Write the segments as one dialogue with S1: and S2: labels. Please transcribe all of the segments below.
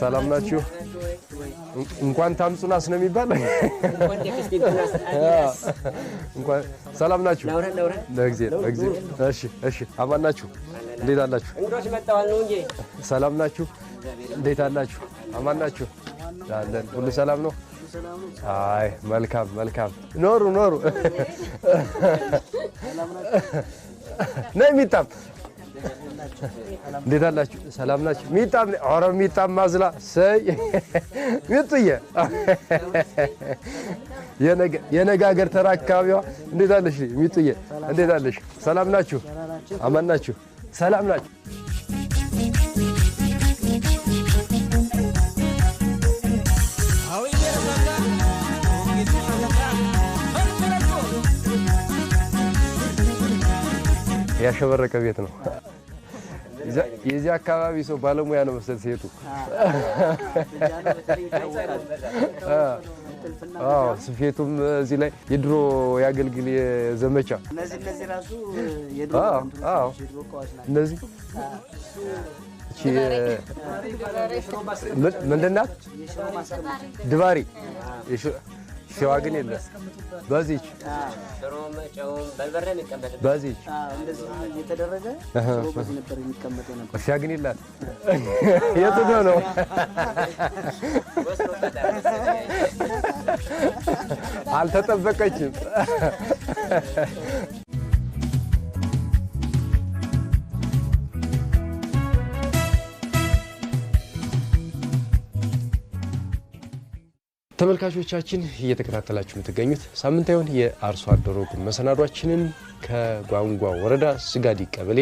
S1: ሰላም ናችሁ? እንኳን ታምጹናስ ነው የሚባል እንኳን ሰላም ናችሁ? እሺ አማን ናችሁ? እንዴት አላችሁ?
S2: እንግዶች መጣዋል ነው እንጂ
S1: ሰላም ናችሁ? እንዴት አላችሁ? አማን ናችሁ? ያለን ሁሉ ሰላም ነው? አይ መልካም ኖሩ ነይ ሚጣም እንዴት አላችሁ? ሰላም ናችሁ? ሚጣም ኧረ ሚጣም ማዝላ ሰይ ሚጥዬ የነጋገር ተራካቢዋ እንዴት አለሽ? ሚጥዬ እንዴት አለሽ? ሰላም ናችሁ? አማን ናችሁ? ሰላም ናችሁ? ያሸበረቀ ቤት ነው። የዚህ አካባቢ ሰው ባለሙያ ነው መሰል ሴቱ። ስፌቱም እዚህ ላይ የድሮ ያገልግል የዘመቻ
S3: እነዚህ ራሱ የድሮ
S1: እነዚህ ምንድን ናት? ድባሪ ሸዋ ግን የለ በዚች በዚች
S3: እየተደረገ በዚህ ነበር የሚቀመጠው ነበር።
S1: እርሻ ግን የላት የቱ ነው? አልተጠበቀችም። ተመልካቾቻችን እየተከታተላችሁ የምትገኙት ሳምንታዊውን የአርሶ አደር ወግ መሰናዷችንን ከጓንጓ ወረዳ ስጋዲ ቀበሌ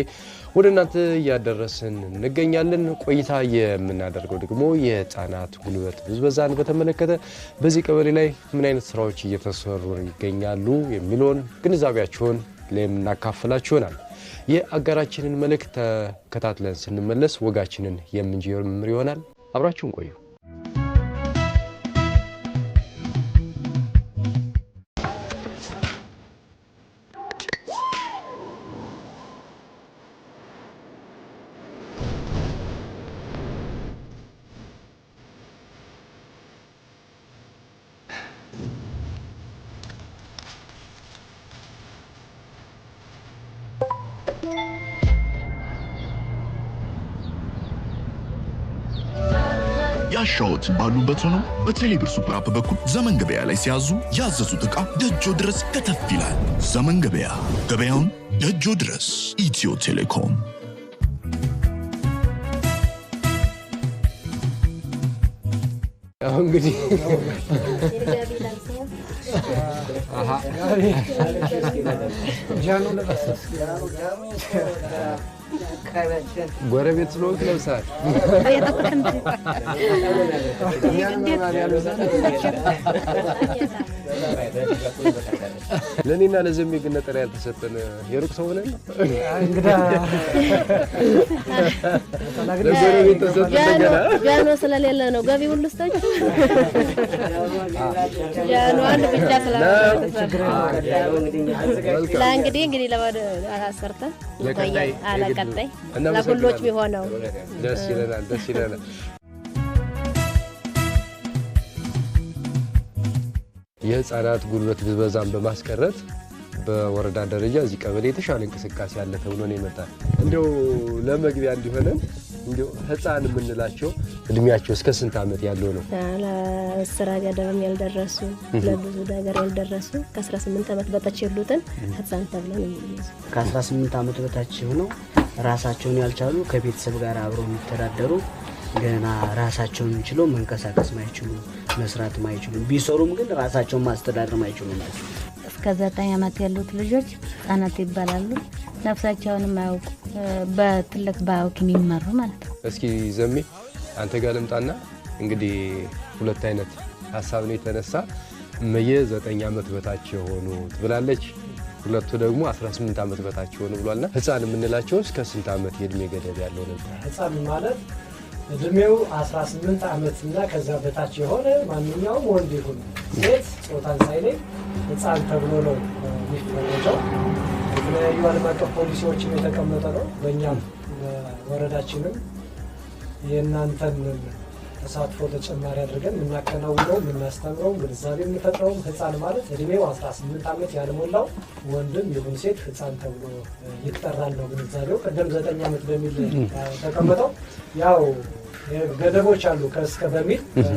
S1: ወደ እናንተ እያደረስን እንገኛለን። ቆይታ የምናደርገው ደግሞ የህፃናት ጉልበት ብዝበዛን በተመለከተ በዚህ ቀበሌ ላይ ምን አይነት ስራዎች እየተሰሩ ይገኛሉ የሚለውን ግንዛቤያችሁን ለምናካፍላችሁ ይሆናል። የአጋራችንን መልእክት ተከታትለን ስንመለስ ወጋችንን የምንጀምር ይሆናል። አብራችሁን ቆዩ።
S4: ያሻውት ባሉበት ሆነው በቴሌብር ሱፐር አፕ በኩል ዘመን ገበያ ላይ ሲያዙ ያዘዙት ዕቃ ደጆ ድረስ ከተፍ ይላል። ዘመን ገበያ፣ ገበያውን ደጆ ድረስ። ኢትዮ ቴሌኮም።
S1: እንግዲህ ጎረቤት ስለሆንክ ለብሰሃል። ለእኔና ለዘሜ ግን ነጠላ ያልተሰጠን የሩቅ ሰው ሆነን እንግዳ ለጎረቤት ተሰጠን።
S5: ጃኖ ስለሌለ ነው ገቢ ሁሉ ስቶች ጃኖ አንድ ብቻ እንግዲህ ለወደ አሰርተ ለቀጣይ ለሁሎች ቢሆነው
S1: ደስ ይለናል። የህፃናት ጉልበት ብዝበዛን በማስቀረት በወረዳ ደረጃ እዚህ ቀበሌ የተሻለ እንቅስቃሴ ያለ ተብሎ ነው የመጣው። እንደው ለመግቢያ እንዲሆነን እንደው ህፃን የምንላቸው እድሜያቸው እስከ ስንት ዓመት ያለው ነው?
S5: ለስራ ገደብም ያልደረሱ ለብዙ ነገር ያልደረሱ ከ18 ዓመት በታች ያሉትን ህፃን ተብለው ነው የሚይዙ።
S3: ከ18 ዓመት በታች ሆነው ራሳቸውን ያልቻሉ ከቤተሰብ ጋር አብረው የሚተዳደሩ ገና ራሳቸውን ችለው መንቀሳቀስ ማይችሉ መስራት ማይችሉ ቢሰሩም ግን ራሳቸውን ማስተዳደር ማይችሉ ናቸው።
S6: እስከ 9 ዓመት ያሉት ልጆች ህፃናት ይባላሉ። ነፍሳቸውን ማያውቁ በትልቅ ባውክ የሚመሩ ማለት ነው።
S1: እስኪ ዘሜ አንተ ጋር ልምጣና እንግዲህ ሁለት አይነት ሐሳብ ነው የተነሳ። የ9 ዓመት በታች የሆኑ ትብላለች፣ ሁለቱ ደግሞ 18 ዓመት በታች የሆኑ ብሏልና ህፃን የምንላቸው እስከ ስንት ዓመት የእድሜ ገደብ ያለው ነው?
S7: ህፃን ማለት
S2: እድሜው 18 ዓመት እና ከዛ በታች የሆነ ማንኛውም ወንድ ይሁን ሴት ጾታን ሳይለይ ህፃን ተብሎ ነው የሚፈረጀው። የተለያዩ ዓለም አቀፍ ፖሊሲዎችም የተቀመጠ ነው። በእኛም ወረዳችንም የእናንተን ተሳትፎ ተጨማሪ አድርገን የምናከናውነው የምናስተምረው ግንዛቤ የምንፈጥረው ህፃን ማለት እድሜው 18 ዓመት ያልሞላው ወንድም ይሁን ሴት ህፃን ተብሎ ይጠራል ነው ግንዛቤው። ቀደም 9 ዓመት በሚል ተቀመጠው ያው ገደቦች አሉ ከእስከ በሚል 1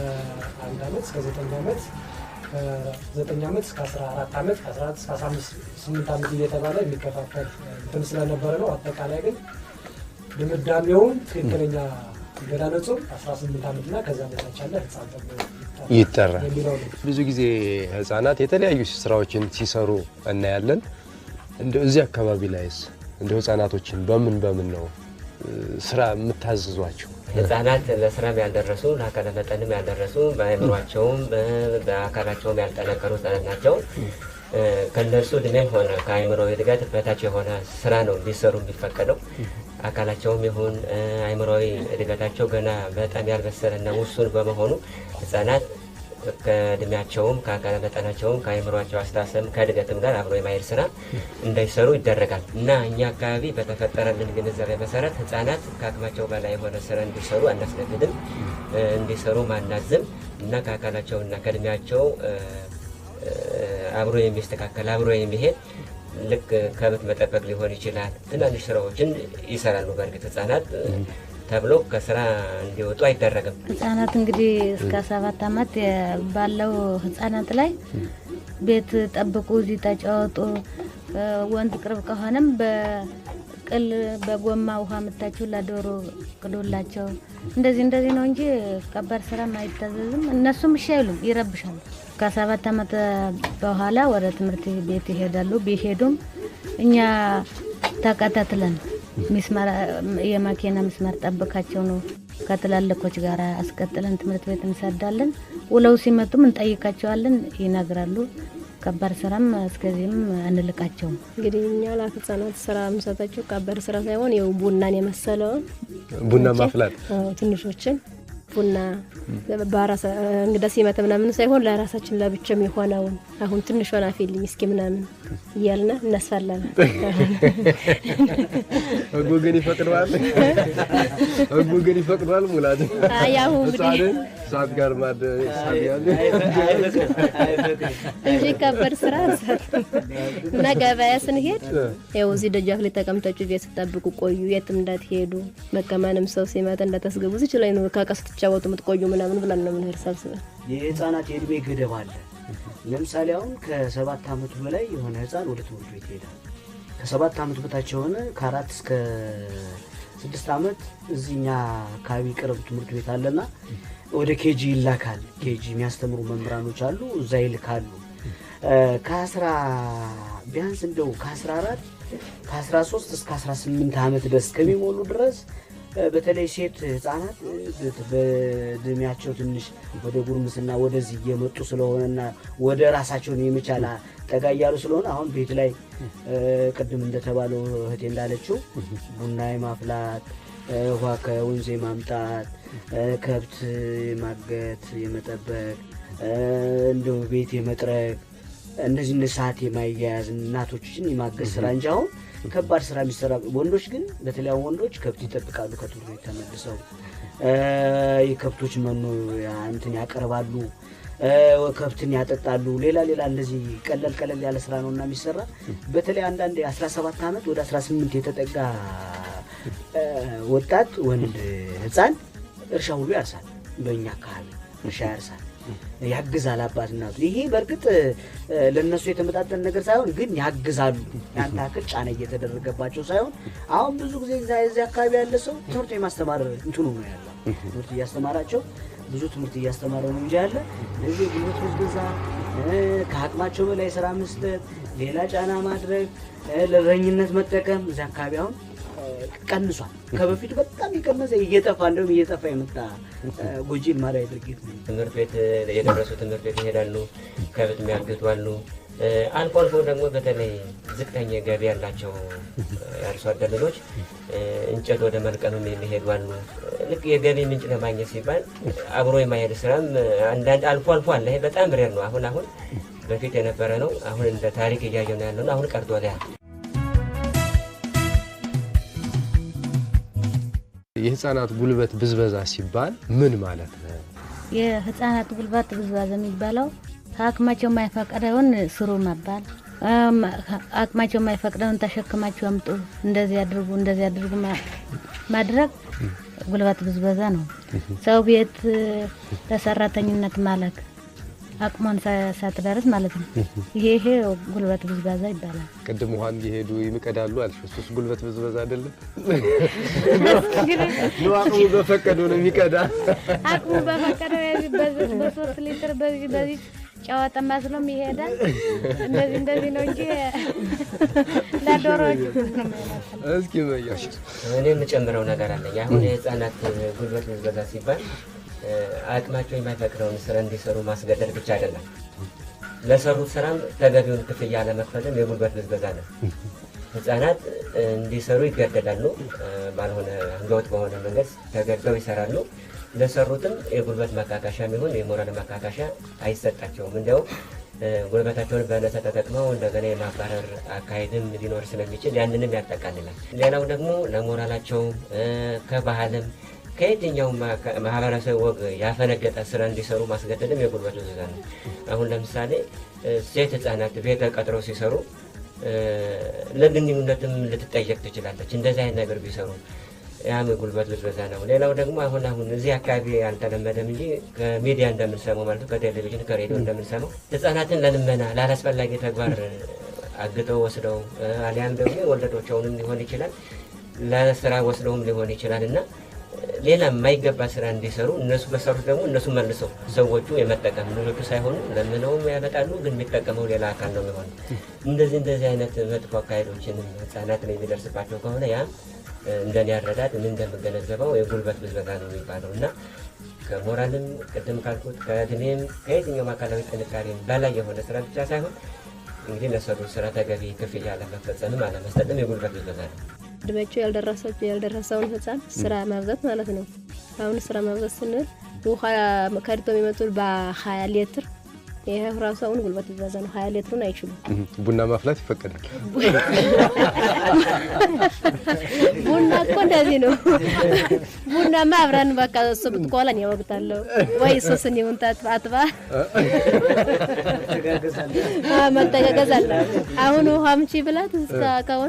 S2: ዓመት እስከ 9 ዓመት 9 ዓመት እስከ 14 ዓመት 14 እስከ 18 ዓመት እየተባለ የሚከፋፈል እንትን ስለነበረ ነው። አጠቃላይ ግን ድምዳሜውን ትክክለኛ ገዳነጹ 18 ዓመት እና ከዛ በታች ያለ ህፃን ተብሎ
S1: ይጠራል። ብዙ ጊዜ ህፃናት የተለያዩ ስራዎችን ሲሰሩ እናያለን። እንደው እዚህ አካባቢ ላይስ እንደው ህፃናቶችን በምን ነው ስራ የምታዘዟቸው?
S7: ህፃናት ለስራም ያልደረሱ ለአካለ መጠንም ያልደረሱ በአእምሯቸውም በአካላቸውም ያልጠነከሩ ህፃናት ናቸው። ከነሱ እድሜም ሆነ ከአእምሮ እድገት በታች የሆነ ስራ ነው ሊሰሩ የሚፈቀደው። አካላቸውም ይሁን አእምሮዊ እድገታቸው ገና በጣም ያልበሰለና ውሱን በመሆኑ ህፃናት ከእድሜያቸውም ከአካለ መጠናቸውም ከአእምሯቸው አስተሳሰብም ከእድገትም ጋር አብሮ የማሄድ ስራ እንዳይሰሩ ይደረጋል እና እኛ አካባቢ በተፈጠረልን ግንዛቤ መሰረት ህፃናት ከአቅማቸው በላይ የሆነ ስራ እንዲሰሩ አናስገድድም፣ እንዲሰሩ ማናዝም እና ከአካላቸውና ከእድሜያቸው አብሮ የሚስተካከል አብሮ የሚሄድ ልክ ከብት መጠበቅ ሊሆን ይችላል ትናንሽ ስራዎችን ይሰራሉ። በእርግጥ ህፃናት ተብሎ ከስራ እንዲወጡ አይደረግም።
S6: ህፃናት እንግዲህ እስከ 7 ዓመት ባለው ህፃናት ላይ ቤት ጠብቁ፣ እዚህ ተጫወቱ፣ ወንድ ቅርብ ከሆነም በቅል በጎማ ውሃ መታችሁ ለዶሮ ቅዱላቸው እንደዚህ ነው እንጂ ከባድ ስራም አይታዘዝም። እነሱም እሺ አይሉም፣ ይረብሻሉ። ከ7 ዓመት በኋላ ወደ ትምህርት ቤት ይሄዳሉ። ቢሄዱም እኛ ተከታትለን ሚስማር የማኪና ሚስማር ጠብቃቸው ነው ከትላልቆች ጋር አስቀጥለን ትምህርት ቤት እንሰዳለን። ውለው ሲመጡም እንጠይቃቸዋለን፣ ይነግራሉ። ከባድ ስራም እስከዚህም አንልቃቸው።
S5: እንግዲህ እኛ ለህፃናት ስራ የምንሰጣቸው ከባድ ስራ ሳይሆን ያው ቡናን የመሰለውን
S1: ቡና ማፍላት
S5: ትንሾችን ቡና ባራሳ እንግዳ ሲመጣ ምናምን ሳይሆን ለራሳችን ለብቻም የሆነውን አሁን ትንሽ ሆና ፊልም እስኪ ምናምን ይያልና እናሳላለን።
S1: አጎገን ይፈቅዳል ሙላት
S5: አያው
S1: ሰዓት ጋር ማደ ሳቢያለ
S5: እንጂ ከባድ ስራ እና ገበያ ስንሄድ ያው እዚህ ደጃፍ ላይ ተቀምጣችሁ ቤት ተጠብቁ ቆዩ፣ የትም እንዳትሄዱ፣ በቃ ማንም ሰው ሲመጣ እንዳታስገቡ፣ እዚህ ላይ ነው ካቀስት ተጫወቱ ምትቆዩ ምናምን ብለን ነው ምን ሀሳብ ስለ
S3: የህፃናት የእድሜ ገደብ አለ። ለምሳሌ አሁን ከ7 ዓመት በላይ የሆነ ህፃን ወደ ትምህርት ቤት ይሄዳል። ከ7 ዓመት በታች የሆነ ከ4 እስከ 6 ዓመት እዚህኛ አካባቢ ቅርብ ትምህርት ቤት አለና ወደ ኬጂ ይላካል። ኬጂ የሚያስተምሩ መምህራኖች አሉ፣ እዛ ይልካሉ። ከ10 ቢያንስ እንደው ከ14 ከ13 እስከ 18 ዓመት ድረስ ከሚሞሉ ድረስ በተለይ ሴት ህፃናት በእድሜያቸው ትንሽ ወደ ጉርምስና ወደዚህ እየመጡ ስለሆነና ወደ ራሳቸውን የመቻል ጠጋ እያሉ ስለሆነ አሁን ቤት ላይ ቅድም እንደተባለው እህቴ እንዳለችው ቡና የማፍላት፣ ውሃ ከወንዝ የማምጣት፣ ከብት የማገት የመጠበቅ፣ እንደው ቤት የመጥረግ፣ እነዚህ ሰዓት የማያያዝ እናቶችን የማገዝ ስራ እንጂ አሁን ከባድ ስራ የሚሰራ ወንዶች ግን በተለያዩ ወንዶች ከብት ይጠብቃሉ። ከትምህርት ቤት ተመልሰው የከብቶች መኖ እንትን ያቀርባሉ፣ ከብትን ያጠጣሉ። ሌላ እንደዚህ ቀለል ያለ ስራ ነውና የሚሰራ። በተለይ አንዳንድ 17 ዓመት ወደ 18 የተጠጋ ወጣት ወንድ ህፃን እርሻ ሁሉ ያርሳል። በእኛ አካባቢ እርሻ ያርሳል፣ ያግዛል አባት እናቱ። ይሄ በእርግጥ ለነሱ የተመጣጠነ ነገር ሳይሆን ግን ያግዛሉ። ያን ታክል ጫና እየተደረገባቸው ሳይሆን አሁን ብዙ ጊዜ እዚህ አካባቢ ያለ ሰው ትምህርት የማስተማር እንትኑ ነው ያለው። ትምህርት እያስተማራቸው ብዙ ትምህርት እያስተማረ ነው እንጂ ያለ እዚህ ጉልበት ብዝበዛ፣ ከአቅማቸው በላይ ስራ መስጠት፣ ሌላ ጫና ማድረግ፣ ለረኝነት መጠቀም እዚህ አካባቢ አሁን ቀንሷል። ከበፊቱ በጣም የቀነሰ እየጠፋ የመጣ ጎጂ ልማዳዊ ድርጊት ነው።
S7: ትምህርት ቤት የደረሱ ትምህርት ቤት ይሄዳሉ፣ ከብት የሚያግቱ አሉ፣ አልፎ አልፎ ደግሞ በተለይ ዝቅተኛ ገቢ ያላቸው የአርሶ አደር ልጆች እንጨት ወደ መልቀምም የሚሄዱ አሉ። ልክ የገቢ ምንጭ ለማግኘት ሲባል አብሮ የማሄድ ስራም አንዳንድ አልፎ አልፎ አለ። ይሄ በጣም ሬር ነው። አሁን በፊት የነበረ ነው። አሁን እንደ ታሪክ እያየው ነው ያለው። አሁን ቀርቷል።
S1: የህፃናት ጉልበት ብዝበዛ ሲባል ምን ማለት ነው?
S6: የህፃናት ጉልበት ብዝበዛ የሚባለው አቅማቸው የማይፈቅደውን ስሩ መባል፣ አቅማቸው የማይፈቅደውን ተሸክማቸው አምጡ፣ እንደዚህ አድርጉ ማድረግ ጉልበት ብዝበዛ ነው። ሰው ቤት ለሰራተኝነት ማለክ አቅሟን ሳትደርስ ማለት ነው። ይሄ ጉልበት ብዝበዛ ይባላል።
S1: ቅድም ውሃን እየሄዱ ይምቀዳሉ አልሽ። እሱስ ጉልበት ብዝበዛ አይደለም? አቅሙ በፈቀደው ነው የሚቀዳ።
S6: አቅሙ በፈቀደው በ3 ሊትር በዚህ ጨዋታ ማስሎም ይሄዳል። እንደዚህ ነው እንጂ ለዶሮች
S1: እስኪ መያሽ
S7: እኔ የምጨምረው ነገር አለ። አሁን የህፃናት ጉልበት ብዝበዛ ሲባል አቅማቸው የማይፈቅደውን ስራ እንዲሰሩ ማስገደድ ብቻ አይደለም። ለሰሩት ስራም ተገቢውን ክፍያ ለመክፈልም የጉልበት ብዝበዛ ነው። ህፃናት እንዲሰሩ ይገደዳሉ። ባልሆነ ህገወጥ በሆነ መንገድ ተገደው ይሰራሉ። ለሰሩትም የጉልበት ማካካሻ የሚሆን የሞራል ማካካሻ አይሰጣቸውም። እንዲያው ጉልበታቸውን በነፃ ተጠቅመው እንደገና የማባረር አካሄድም ሊኖር ስለሚችል ያንንም ያጠቃልላል። ሌላው ደግሞ ለሞራላቸው ከባህልም ከየትኛው ማህበረሰብ ወግ ያፈነገጠ ስራ እንዲሰሩ ማስገደድም የጉልበት ብዝበዛ ነው። አሁን ለምሳሌ ሴት ህፃናት ቤት ተቀጥረው ሲሰሩ ለግንኙነትም ልትጠየቅ ትችላለች። እንደዚህ አይነት ነገር ቢሰሩ ያም ጉልበት ብዝበዛ ነው። ሌላው ደግሞ አሁን እዚህ አካባቢ አልተለመደም እንጂ ከሚዲያ እንደምንሰማው ማለት ነው፣ ከቴሌቪዥን ከሬዲዮ እንደምንሰማው ህፃናትን ለልመና ላላስፈላጊ ተግባር አግተው ወስደው አሊያም ደግሞ ወለዶቻቸውንም ሊሆን ይችላል ለስራ ወስደውም ሊሆን ይችላል እና ሌላ የማይገባ ስራ እንዲሰሩ እነሱ በሰሩት ደግሞ እነሱ መልሰው ሰዎቹ የመጠቀም ልጆቹ ሳይሆኑ ለምነውም ያመጣሉ፣ ግን የሚጠቀመው ሌላ አካል ነው የሚሆነው። እንደዚህ አይነት መጥፎ አካሄዶችን ህፃናት ላይ የሚደርስባቸው ከሆነ ያ እንደኔ ያረዳድ ምን እንደምገነዘበው የጉልበት ብዝበዛ ነው የሚባለው እና ከሞራልም ቅድም ካልኩት ከእድሜም ከየትኛውም አካላዊ ጥንካሬም በላይ የሆነ ስራ ብቻ ሳይሆን እንግዲህ ለሰሩት ስራ ተገቢ ክፍያ አለመፈጸምም አለመስጠትም የጉልበት ብዝበዛ ነው።
S5: እድሜያቸው ያልደረሰውን ህፃን ስራ ማብዛት ማለት ነው። አሁን ስራ ማብዛት ስንል ውሃ ከድቶ የሚመጡ በ20 ሊትር ይሄ ራሱ አሁን ጉልበት ብዝበዛ ነው። 20 ሊትሩን አይችሉም።
S1: ቡና ማፍላት ይፈቀዳል።
S5: ቡና እኮ እንደዚህ ነው። ቡናማ አብረን በቃ እሱ ብትቆላን ያወቅታለሁ ወይ እሱን ይሁንታት አጥባ መተጋገዛለ። አሁን ውሃ ምጪ ብላት እስከ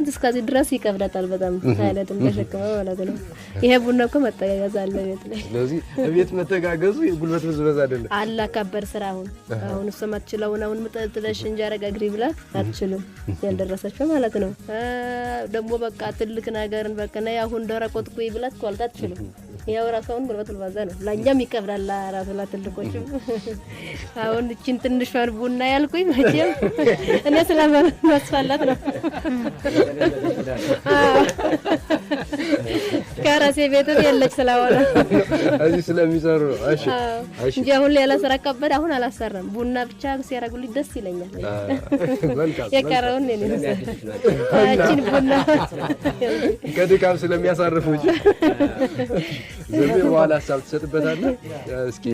S5: እስከዚህ ድረስ ይቀብዳታል። በጣም ታይለትም ተሸክመው ማለት ነው። ይሄ ቡና እኮ መተጋገዛለ ቤት ላይ።
S1: ስለዚህ ቤት መተጋገዙ የጉልበት ብዝበዛ አይደለም።
S5: አላ ከበር ስራ አሁን እሱ ማትችለውን አሁን ምጥጥለሽ እንጀራ ጋግሪ ብላት አትችልም። ያልደረሰችው ማለት ነው። ደግሞ በቃ ትልቅ ነገርን በቃ ነው አሁን ደረቆት ቆይ ብላት ቆልታ አትችልም። ያው ራሷን ጉልበት ብዝበዛ ነው። ለኛም ይከብዳል ራሱ ለትልቆቹ። አሁን እቺን ትንሽ ቡና ያልኩኝ መቼም እኔ ስለማስፈላት ነው። ከራሴ ቤት የለች ስለሆነ
S1: እዚህ ስለሚሰሩ ነው። እሺ
S5: እንጂ አሁን ሌላ ስራ ከበደ አሁን አላሰራም። ቡና ብቻ ሲያረጉልኝ ደስ ይለኛል። የቀረውን እኔ ነው እቺን ቡና
S1: ከድካም ስለሚያሳርፉ እንጂ ዘመን በኋላ ሀሳብ ትሰጥበታለህ። እስኪ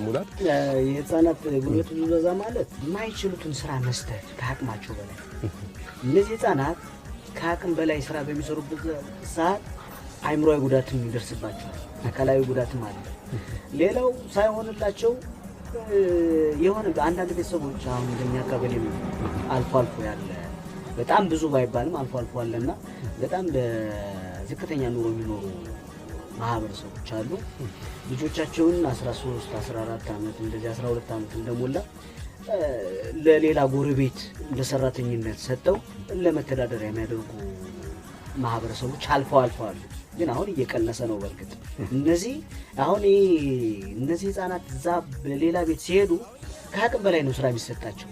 S1: ሙላት
S3: የህፃናት ጉልበት ብዝበዛ ማለት የማይችሉትን ስራ መስጠት ከአቅማቸው በላይ። እነዚህ ህፃናት ከአቅም በላይ ስራ በሚሰሩበት ሰዓት አእምሮአዊ ጉዳትም ይደርስባቸዋል፣ አካላዊ ጉዳትም አለ። ሌላው ሳይሆንላቸው የሆነ አንዳንድ ቤተሰቦች አሁን እንደኛ አካባቢ አልፎ ያለ በጣም ብዙ ባይባልም አልፎ አለና በጣም ለዝቅተኛ ኑሮ የሚኖሩ ማህበረሰቦች አሉ። ልጆቻቸውን 13 14 ዓመት እንደዚህ 12 ዓመት እንደሞላ ለሌላ ጎረቤት ለሰራተኝነት ሰጠው ለመተዳደሪያ የሚያደርጉ ማህበረሰቦች አልፎ አሉ። ግን አሁን እየቀነሰ ነው። በርግጥ እነዚህ ህፃናት እዛ በሌላ ቤት ሲሄዱ ከአቅም በላይ ነው ስራ የሚሰጣቸው።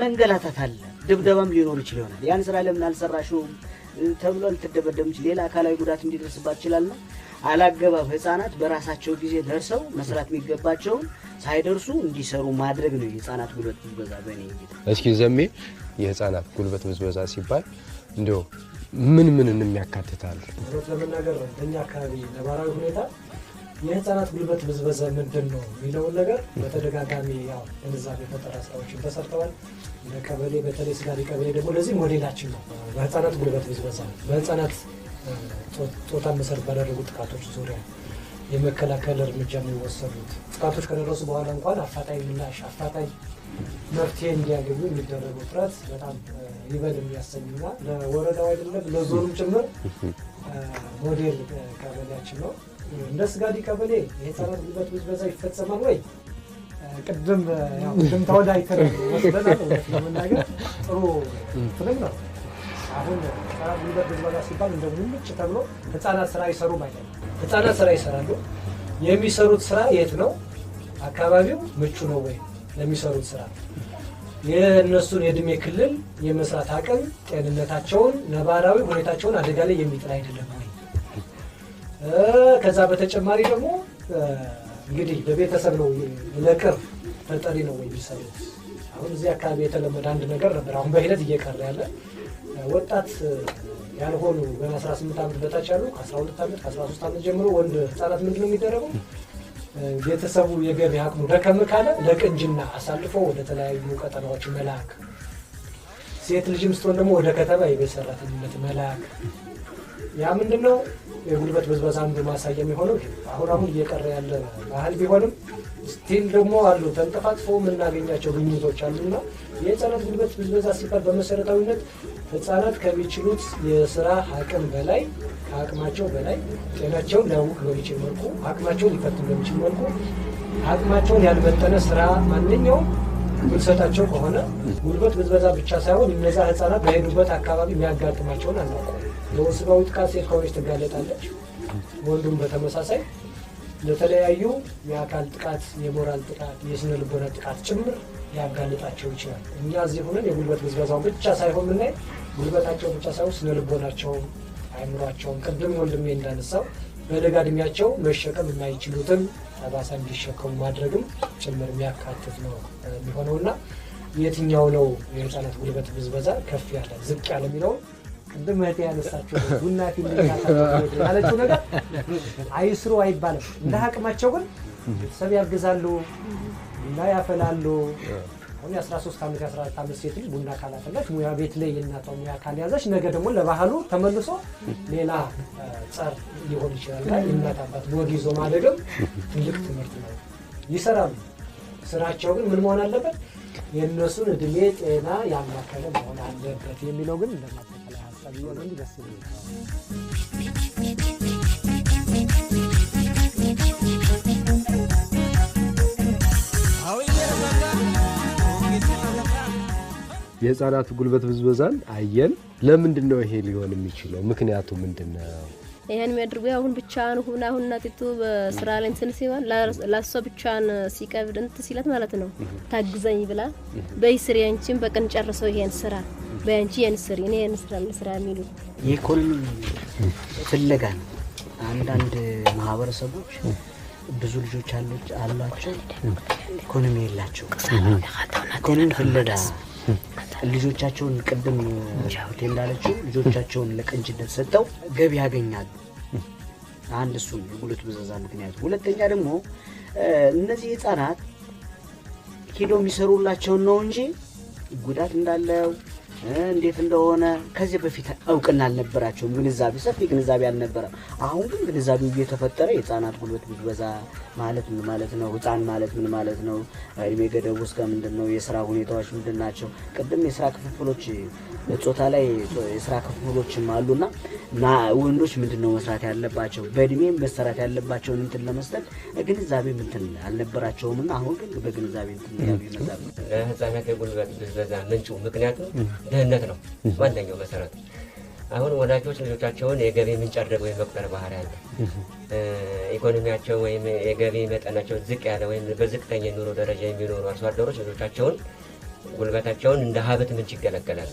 S3: መንገላታት አለ፣ ድብደባም ሊኖር ይችላል። ያን ስራ ለምን አልሰራሽውም ተብሎ ልትደበደብ ይችላል። ሌላ አካላዊ ጉዳት እንዲደርስባት ይችላልና አላገባብ ህፃናት በራሳቸው ጊዜ ደርሰው መስራት የሚገባቸውን ሳይደርሱ እንዲሰሩ ማድረግ ነው የህፃናት ጉልበት ብዝበዛ በእኔ እይታ።
S1: እስኪ ዘሜ የህፃናት ጉልበት ብዝበዛ ሲባል እንደው ምን የሚያካትታል?
S2: ለመናገር ነው በእኛ አካባቢ ነባራዊ ሁኔታ የህፃናት ጉልበት ብዝበዛ ምንድን ነው የሚለውን ነገር በተደጋጋሚ ያው ግንዛቤ ፈጠራ ስራዎችን ተሰርተዋል። ለቀበሌ በተለይ ስጋዲ ቀበሌ ደግሞ ለዚህ ሞዴላችን ነው። በህፃናት ጉልበት ብዝበዛ በህፃናት ጾታን መሰረት ባደረጉ ጥቃቶች ዙሪያ የመከላከል እርምጃ የሚወሰዱት ጥቃቶች ከደረሱ በኋላ እንኳን አፋጣኝ ምላሽ አፋጣኝ መፍትሄ እንዲያገኙ የሚደረገው ጥረት በጣም ይበል የሚያሰኝና ለወረዳው አይደለም ለዞኑም ጭምር ሞዴል ቀበሌያችን ነው። እንደ ስጋዲ ቀበሌ የህፃናት ጉልበት ብዝበዛ ይፈጸማል ወይ? ቅድም ተወዳይተን ወስደናል። ለመናገር ጥሩ ፍልም ነው። አሁን ህፃናት ጉልበት ብዝበዛ ሲባል እንደ ሙልጭ ተብሎ ህፃናት ስራ አይሰሩም አይደለም። ህፃናት ስራ ይሰራሉ። የሚሰሩት ስራ የት ነው? አካባቢው ምቹ ነው ወይ ለሚሰሩት ስራ? የእነሱን የእድሜ ክልል የመስራት አቅም፣ ጤንነታቸውን፣ ነባራዊ ሁኔታቸውን አደጋ ላይ የሚጥል አይደለም ወይ? ከዛ በተጨማሪ ደግሞ እንግዲህ በቤተሰብ ነው ለቅርብ ተጠሪ ነው ወይ የሚሰሩት? አሁን እዚህ አካባቢ የተለመደ አንድ ነገር ነበር፣ አሁን በሂደት እየቀረ ያለ ወጣት ያልሆኑ ገና 18 ዓመት በታች ያሉ ከ12 ዓመት ከ13 ዓመት ጀምሮ ወንድ ህፃናት ምንድን ነው የሚደረገው? ቤተሰቡ የገቢ አቅሙ ደከም ካለ ለቅንጅና አሳልፎ ወደ ተለያዩ ቀጠናዎች መላክ፣ ሴት ልጅም ስትሆን ደግሞ ወደ ከተማ የቤት ሰራተኝነት መላክ። ያ ምንድን ነው የጉልበት ብዝበዛ አንዱ ማሳያ የሚሆነው አሁን እየቀረ ያለ ባህል ቢሆንም ስቲል ደግሞ አሉ ተንጠፋጥፎ የምናገኛቸው ግኝቶች አሉና የህፃናት ጉልበት ብዝበዛ ሲባል በመሰረታዊነት ህፃናት ከሚችሉት የስራ አቅም በላይ ከአቅማቸው በላይ ጤናቸውን ሊያውቅ በሚችል መልኩ አቅማቸውን ሊፈትን በሚችል መልኩ አቅማቸውን ያልመጠነ ስራ ማንኛውም ብንሰጣቸው ከሆነ ጉልበት ብዝበዛ ብቻ ሳይሆን እነዛ ህፃናት በሄዱበት አካባቢ የሚያጋጥማቸውን አናውቀው። ለወሲባዊ ጥቃት ሴት ከሆነች ትጋለጣለች፣ ወንዱም በተመሳሳይ ለተለያዩ የአካል ጥቃት፣ የሞራል ጥቃት፣ የስነ ልቦና ጥቃት ጭምር ሊያጋልጣቸው ይችላል። እኛ እዚህ ሆነን የጉልበት ብዝበዛው ብቻ ሳይሆን ምናይ ጉልበታቸው ብቻ ሳይሆን ስነ ልቦናቸውን፣ አእምሯቸውን ቅድም ወንድሜ እንዳነሳው በለጋ እድሜያቸው መሸከም የማይችሉትን ጠባሳ እንዲሸከሙ ማድረግም ጭምር የሚያካትት ነው የሚሆነውና የትኛው ነው የህፃናት ጉልበት ብዝበዛ ከፍ ያለ ዝቅ ያለ የሚለውን ቅድም እህቴ ያነሳቸው ቡና ፊልም ያለችው ነገር አይስሩ አይባልም። እንደ አቅማቸው ግን ቤተሰብ ያግዛሉ፣ ቡና ያፈላሉ። አሁን የ13 ዓመት የ14 ዓመት ሴት ልጅ ቡና ካላፈላች ሙያ ቤት ላይ የእናቷ ሙያ ካልያዘች ነገ ደግሞ ለባህሉ ተመልሶ ሌላ ጸር ሊሆን ይችላል። የእናት አባት ወግ ይዞ ማደግም ትልቅ ትምህርት ነው። ይሰራሉ። ስራቸው ግን ምን መሆን አለበት? የእነሱን እድሜ ጤና ያማከለ መሆን አለበት የሚለው ግን እንደማጠቃለያ ሀሳብ ይሆን እንጂ ደስ ይላል።
S1: የህፃናት ጉልበት ብዝበዛን አየን። ለምንድን ነው ይሄ ሊሆን የሚችለው? ምክንያቱ ምንድን ነው?
S5: ይሄን የሚያደርገው አሁን ብቻን ሆነ አሁን እናቲቱ በስራ ላይ እንትን ሲሆን ላሷ ብቻን ሲቀብድ እንትን ሲላት ማለት ነው ታግዘኝ ብላ በይስሪ አንቺም በቀን ጨርሰው ይሄን ስራ በአንቺ ይሄን ስሪ እኔ ይሄን ስራ የሚሉ
S3: የኢኮኖሚ ፍለጋ ነው። አንዳንድ ማህበረሰቦች ብዙ ልጆች አሏቸው፣ ኢኮኖሚ የላቸው። ኢኮኖሚ ፍለጋ ልጆቻቸውን ቅድም ጃውቴ እንዳለችው ልጆቻቸውን ለቅንጅነት ሰጠው ገቢ ያገኛሉ። አንድ እሱ የጉልበት ብዝበዛ ምክንያቱ። ሁለተኛ ደግሞ እነዚህ ህፃናት ሄደው የሚሰሩላቸውን ነው እንጂ ጉዳት እንዳለው እንዴት እንደሆነ ከዚህ በፊት እውቅና አልነበራቸውም። ግንዛቤ ሰፊ ግንዛቤ አልነበረም። አሁን ግን ግንዛቤው እየተፈጠረ የህፃናት ጉልበት ብዝበዛ ማለት ምን ማለት ነው፣ ህፃን ማለት ምን ማለት ነው፣ እድሜ ገደቡ እስከ ምንድነው፣ የስራ ሁኔታዎች ምንድናቸው፣ ቅድም የስራ ክፍፍሎች ጾታ ላይ የስራ ክፍፍሎችም አሉና ወንዶች ምንድነው መስራት ያለባቸው፣ በእድሜም መሰራት ያለባቸውን እንትን ለመስጠት ግንዛቤ እንትን አልነበራቸውምና አሁን ግን በግንዛቤ እንትን ያቢነዛብ
S7: ለህፃናት የጉልበት ብዝበዛ ምንጩ ምክንያቱ ድህነት ነው ዋነኛው መሰረቱ። አሁን ወላጆች ልጆቻቸውን የገቢ ምንጭ አድርገው የመቁጠር ባህሪ አለ። ኢኮኖሚያቸው ወይም የገቢ መጠናቸው ዝቅ ያለ ወይም በዝቅተኛ ኑሮ ደረጃ የሚኖሩ አርሶ አደሮች ልጆቻቸውን ጉልበታቸውን እንደ ሀብት ምንጭ ይገለገላሉ።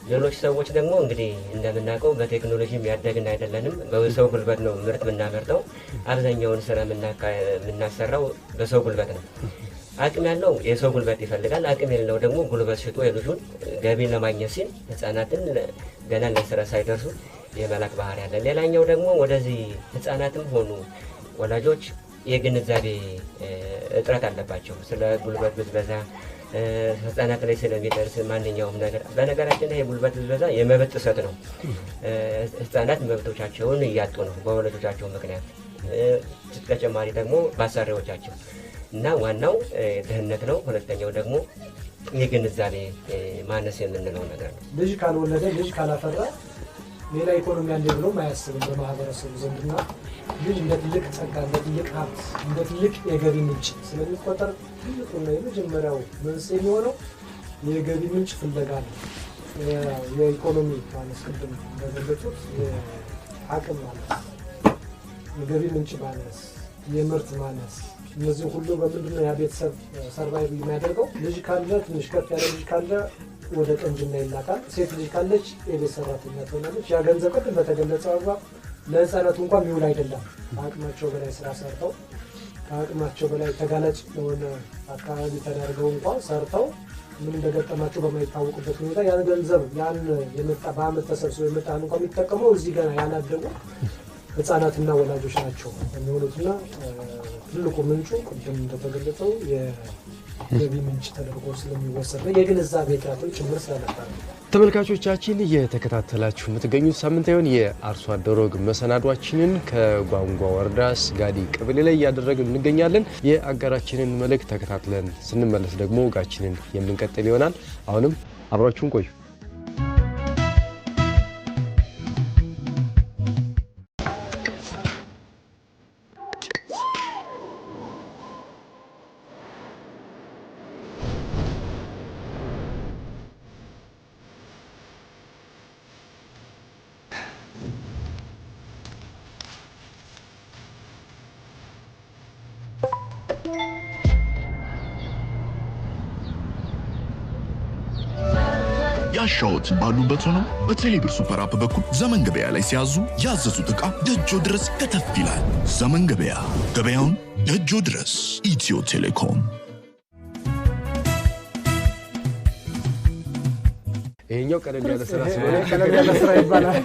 S7: ሌሎች ሰዎች ደግሞ እንግዲህ እንደምናውቀው በቴክኖሎጂ የሚያደግን አይደለንም። በሰው ጉልበት ነው ምርት የምናመርተው። አብዛኛውን ስራ የምናሰራው በሰው ጉልበት ነው። አቅም ያለው የሰው ጉልበት ይፈልጋል። አቅም የሌለው ደግሞ ጉልበት ሽጦ የልጁን ገቢ ለማግኘት ሲል ህፃናትን ገና ለስራ ሳይደርሱ የመላክ ባህሪ ያለ። ሌላኛው ደግሞ ወደዚህ ህፃናትም ሆኑ ወላጆች የግንዛቤ እጥረት አለባቸው ስለ ጉልበት ብዝበዛ ህፃናት ላይ ስለሚደርስ ማንኛውም ነገር። በነገራችን ላይ የጉልበት ብዝበዛ የመብት ጥሰት ነው። ህፃናት መብቶቻቸውን እያጡ ነው በወላጆቻቸው ምክንያት፣ ተጨማሪ ደግሞ በአሰሪዎቻቸው እና ዋናው ድህነት ነው። ሁለተኛው ደግሞ የግንዛቤ ማነስ የምንለው ነገር ነው።
S2: ልጅ ካልወለደ ልጅ ካላፈራ ሌላ ኢኮኖሚ አለ ብሎ አያስብም በማህበረሰቡ ዘንድና ልጅ እንደ ትልቅ ጸጋ፣ እንደ ትልቅ ሀብት፣ እንደ ትልቅ የገቢ ምንጭ ስለሚቆጠር ትልቁና የመጀመሪያው መንስኤ የሚሆነው የገቢ ምንጭ ፍለጋ ነው። የኢኮኖሚ ማነስ ቅድም እንደገለጹት የአቅም ማነስ፣ የገቢ ምንጭ ማነስ፣ የምርት ማነስ፣ እነዚህ ሁሉ በምንድነው ያ ቤተሰብ ሰርቫይቭ የሚያደርገው? ልጅ ካለ ትንሽ ከፍ ያለ ልጅ ካለ ወደ ቀንጅና ይላካል። ሴት ልጅ ካለች የቤት ሰራተኛ ትሆናለች። ያ ገንዘብ ቅድም በተገለጸው አግባብ ለህፃናቱ እንኳን የሚውል አይደለም። ከአቅማቸው በላይ ስራ ሰርተው ከአቅማቸው በላይ ተጋላጭ ለሆነ አካባቢ ተዳርገው እንኳን ሰርተው ምን እንደገጠማቸው በማይታወቅበት ሁኔታ ያን ገንዘብ ያን የመጣ በአመት ተሰብስቦ የመጣን እንኳን የሚጠቀመው እዚህ ገና ያላደጉ ህፃናትና ወላጆች ናቸው የሚሆኑትና ትልቁ ምንጩ ቅድም እንደተገለጸው የገቢ ምንጭ ተደርጎ ስለሚወሰድ ነው። የግንዛቤ እጥረቶች ጭምር ስለነበር
S1: ተመልካቾቻችን እየተከታተላችሁ የምትገኙት ሳምንታዊውን የአርሶ አደር ወግ መሰናዷችንን ከጓንጓ ወረዳ ስጋዲ ቀበሌ ላይ እያደረግን እንገኛለን። የአጋራችንን መልእክት ተከታትለን ስንመለስ ደግሞ ወጋችንን የምንቀጥል ይሆናል። አሁንም አብራችሁን ቆዩ።
S4: ያሻዎት ባሉበት ሆነው በቴሌብር ሱፐር አፕ በኩል ዘመን ገበያ ላይ ሲያዙ ያዘዙት ዕቃ ደጆ ድረስ ከተፍ ይላል። ዘመን ገበያ፣ ገበያውን ደጆ ድረስ። ኢትዮ ቴሌኮም።
S1: ይሄኛው ቀለል ያለ ስራ ስለሆነ
S2: ቀለል ያለ ስራ ይባላል።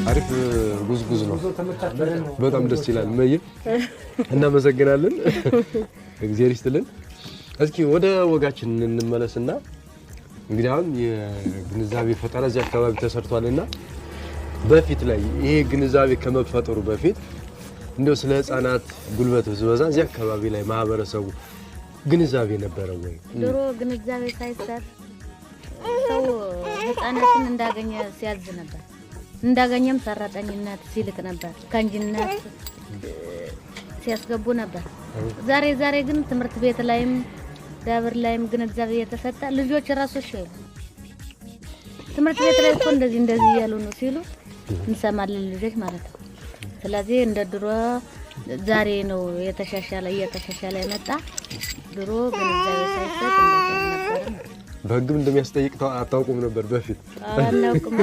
S1: አሪፍ ጉዝጉዝ ነው። በጣም ደስ ይላል። መይ እናመሰግናለን። እግዚአብሔር ይስጥልን። እስኪ ወደ ወጋችን እንመለስና እንግዲህ አሁን የግንዛቤ ፈጠራ እዚህ አካባቢ ተሰርቷልና በፊት ላይ ይሄ ግንዛቤ ከመፈጠሩ በፊት እንደው ስለ ህፃናት ጉልበት ብዝበዛ እዚህ አካባቢ ላይ ማህበረሰቡ ግንዛቤ ነበረ ወይ?
S6: ድሮ ግንዛቤ ሳይሰጥ ሰው ህፃናትን እንዳገኘ ሲያዝ ነበር። እንዳገኘም ሰራተኝነት ሲልክ ነበር። ከንጅነት ሲያስገቡ ነበር። ዛሬ ግን ትምህርት ቤት ላይም ዳብር ላይም ግንዛቤ የተሰጠ ልጆች ራሶች ትምህርት ቤት ላይ እኮ እንደዚህ ያሉ ነው ሲሉ እንሰማለን ልጆች ማለት ነው። ስለዚህ እንደ ድሮ ዛሬ ነው እየተሻሻለ የመጣ። ድሮ ግንዛቤ ሳይሰጥ ነበር።
S1: በህግም እንደሚያስጠይቅ አታውቁም ነበር በፊት?
S5: አናውቅም።